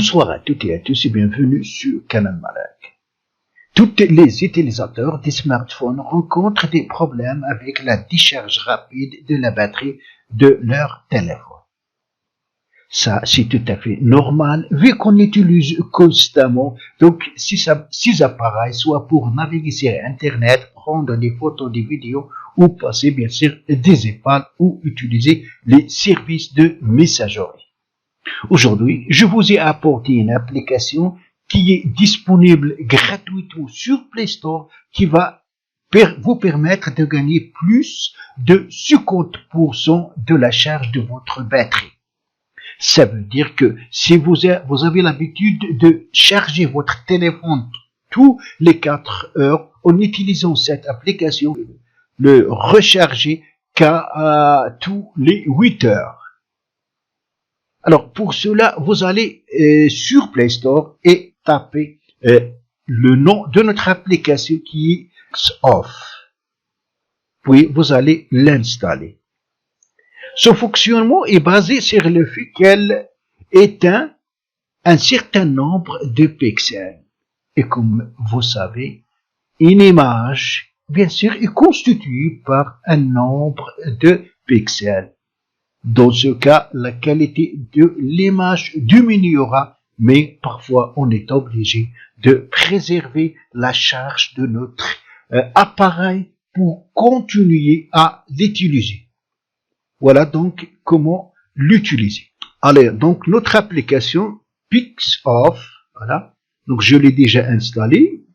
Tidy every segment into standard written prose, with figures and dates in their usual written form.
Bonsoir à toutes et à tous et bienvenue sur Canal Malak. Tous les utilisateurs des smartphones rencontrent des problèmes avec la décharge rapide de la batterie de leur téléphone. Ça, c'est tout à fait normal vu qu'on utilise constamment donc ces appareils, soit pour naviguer sur Internet, prendre des photos, des vidéos ou passer bien sûr des emails ou utiliser les services de messagerie. Aujourd'hui, je vous ai apporté une application qui est disponible gratuitement sur Play Store qui va vous permettre de gagner plus de 50% de la charge de votre batterie. Ça veut dire que si vous avez l'habitude de charger votre téléphone tous les 4 heures en utilisant cette application, le recharger qu'à tous les 8 heures. Alors, pour cela, vous allez sur Play Store et taper le nom de notre application qui est Off. Puis, vous allez l'installer. Son fonctionnement est basé sur le fait qu'elle éteint un certain nombre de pixels. Et comme vous savez, une image, bien sûr, est constituée par un nombre de pixels. Dans ce cas, la qualité de l'image diminuera, mais parfois on est obligé de préserver la charge de notre appareil pour continuer à l'utiliser. Voilà donc comment l'utiliser. Alors, donc notre application PixOff, voilà. Donc je l'ai déjà installée.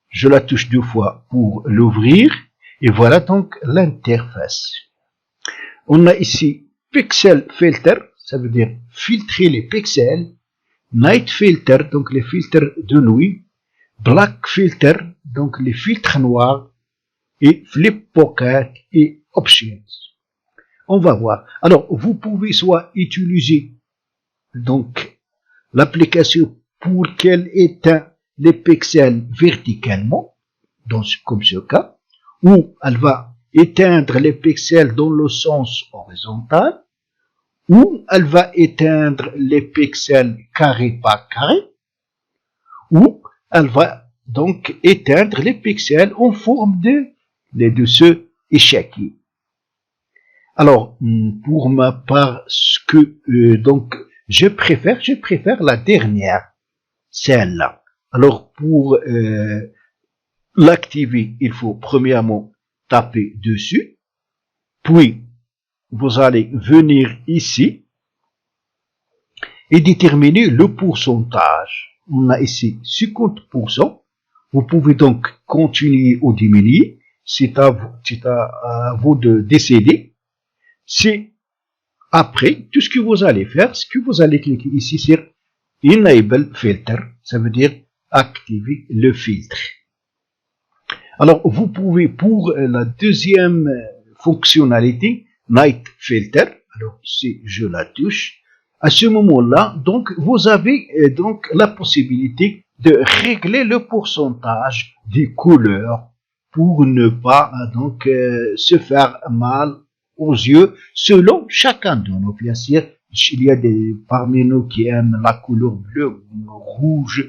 Je la touche 2 fois pour l'ouvrir. Et voilà donc l'interface. On a ici Pixel Filter, ça veut dire filtrer les pixels. Night Filter, donc les filtres de nuit. Black Filter, donc les filtres noirs. Et Flip Pocket et Options. On va voir. Alors, vous pouvez soit utiliser donc l'application pour qu'elle éteint les pixels verticalement, comme ce cas, ou elle va éteindre les pixels dans le sens horizontal, ou elle va éteindre les pixels carré par carré, ou elle va donc éteindre les pixels en forme de ce échiquier. Alors, pour ma part, donc je préfère la dernière, celle-là. Alors, pour l'activer, il faut premièrement taper dessus, puis vous allez venir ici et déterminer le pourcentage. On a ici 50%. Vous pouvez donc continuer ou diminuer. C'est à vous de décider. C'est après, tout ce que vous allez faire, c'est que vous allez cliquer ici sur Enable Filter. Ça veut dire activer le filtre. Alors, vous pouvez, pour la deuxième fonctionnalité, Night Filter, alors si je la touche, à ce moment-là, donc, vous avez donc la possibilité de régler le pourcentage des couleurs pour ne pas donc se faire mal aux yeux selon chacun de nous. Bien sûr, il y a parmi nous qui aiment la couleur bleue, rouge,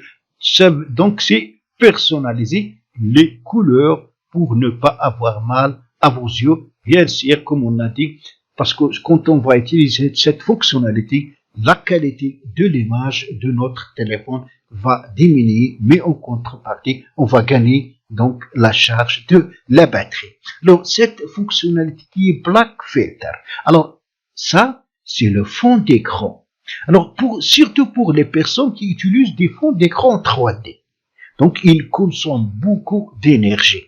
donc c'est personnaliser les couleurs pour ne pas avoir mal à vos yeux. Bien sûr, comme on a dit, parce que quand on va utiliser cette fonctionnalité, la qualité de l'image de notre téléphone va diminuer, mais en contrepartie, on va gagner donc la charge de la batterie. Alors, cette fonctionnalité qui est Black Filter, alors ça, c'est le fond d'écran. Alors, surtout pour les personnes qui utilisent des fonds d'écran 3D. Donc, ils consomment beaucoup d'énergie.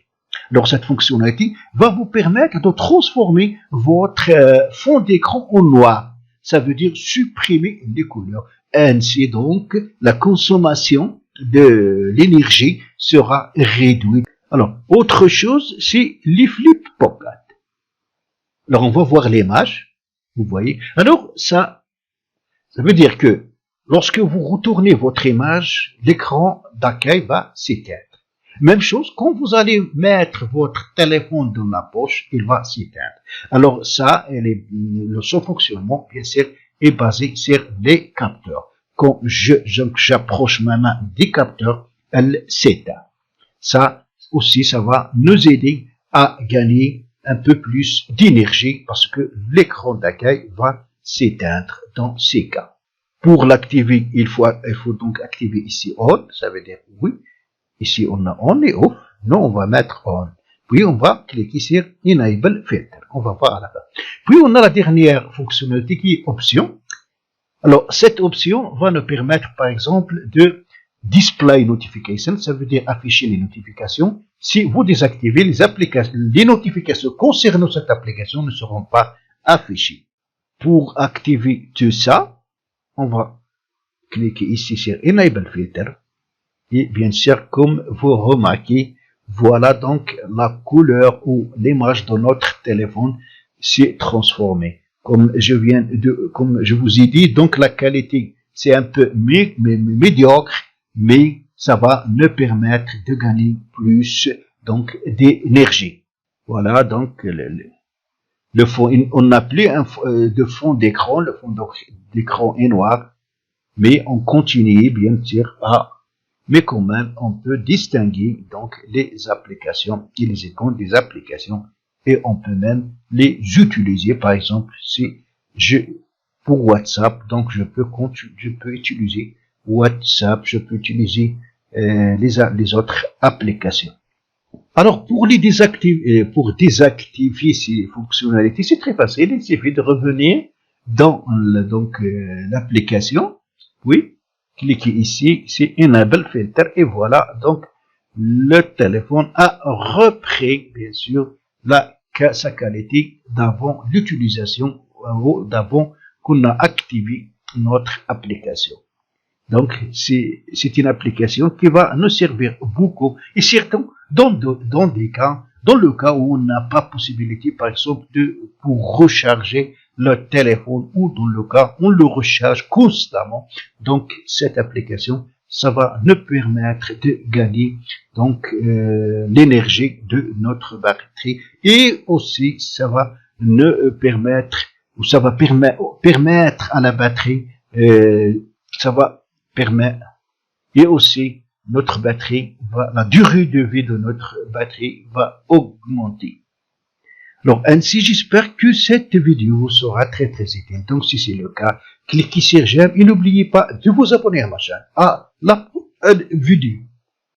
Alors, cette fonctionnalité va vous permettre de transformer votre fond d'écran en noir. Ça veut dire supprimer les couleurs. Ainsi donc, la consommation de l'énergie sera réduite. Alors, autre chose, c'est les Flip Pocket. Alors, on va voir l'image. Vous voyez. Alors, ça veut dire que lorsque vous retournez votre image, l'écran d'accueil va s'éteindre. Même chose, quand vous allez mettre votre téléphone dans la poche, il va s'éteindre. Alors ça, son fonctionnement, bien sûr, est basé sur les capteurs. quand j'approche ma main des capteurs, elle s'éteint. Ça aussi, ça va nous aider à gagner un peu plus d'énergie parce que l'écran d'accueil va s'éteindre dans ces cas. Pour l'activer, il faut donc activer ici on, ça veut dire oui. Ici, on a on et off. Nous, on va mettre on. Puis, on va cliquer sur Enable Filter. On va voir à la fin. Puis, on a la dernière fonctionnalité qui est option. Alors, cette option va nous permettre, par exemple, de display notification. Ça veut dire afficher les notifications. Si vous désactivez les notifications concernant cette application ne seront pas affichées. Pour activer tout ça, on va cliquer ici sur Enable Filter. Et bien sûr, comme vous remarquez, voilà donc la couleur ou l'image de notre téléphone s'est transformée. Comme je vous ai dit, donc la qualité c'est un peu médiocre, mais ça va nous permettre de gagner plus donc d'énergie. Voilà donc le fond. On n'a plus de fond d'écran, le fond d'écran est noir, mais on continue bien sûr mais quand même, on peut distinguer donc les applications et les icônes des applications et on peut même les utiliser. Par exemple, si pour WhatsApp, donc je peux utiliser WhatsApp, je peux utiliser les autres applications. Alors pour désactiver ces fonctionnalités, c'est très facile. Il suffit de revenir dans l'application, oui. Cliquez ici, c'est Enable Filter et voilà, donc le téléphone a repris bien sûr sa qualité d'avant l'utilisation, d'avant qu'on a activé notre application. Donc c'est une application qui va nous servir beaucoup et surtout dans le cas où on n'a pas possibilité par exemple pour recharger le téléphone ou dans le cas où on le recharge constamment. Donc cette application ça va nous permettre de gagner donc l'énergie de notre batterie et aussi ça va nous permettre ou ça va permettre à la batterie ça va permettre et aussi notre batterie la durée de vie de notre batterie va augmenter. Alors ainsi, j'espère que cette vidéo sera très utile. Donc si c'est le cas, cliquez sur j'aime et n'oubliez pas de vous abonner à ma chaîne. À la vidéo.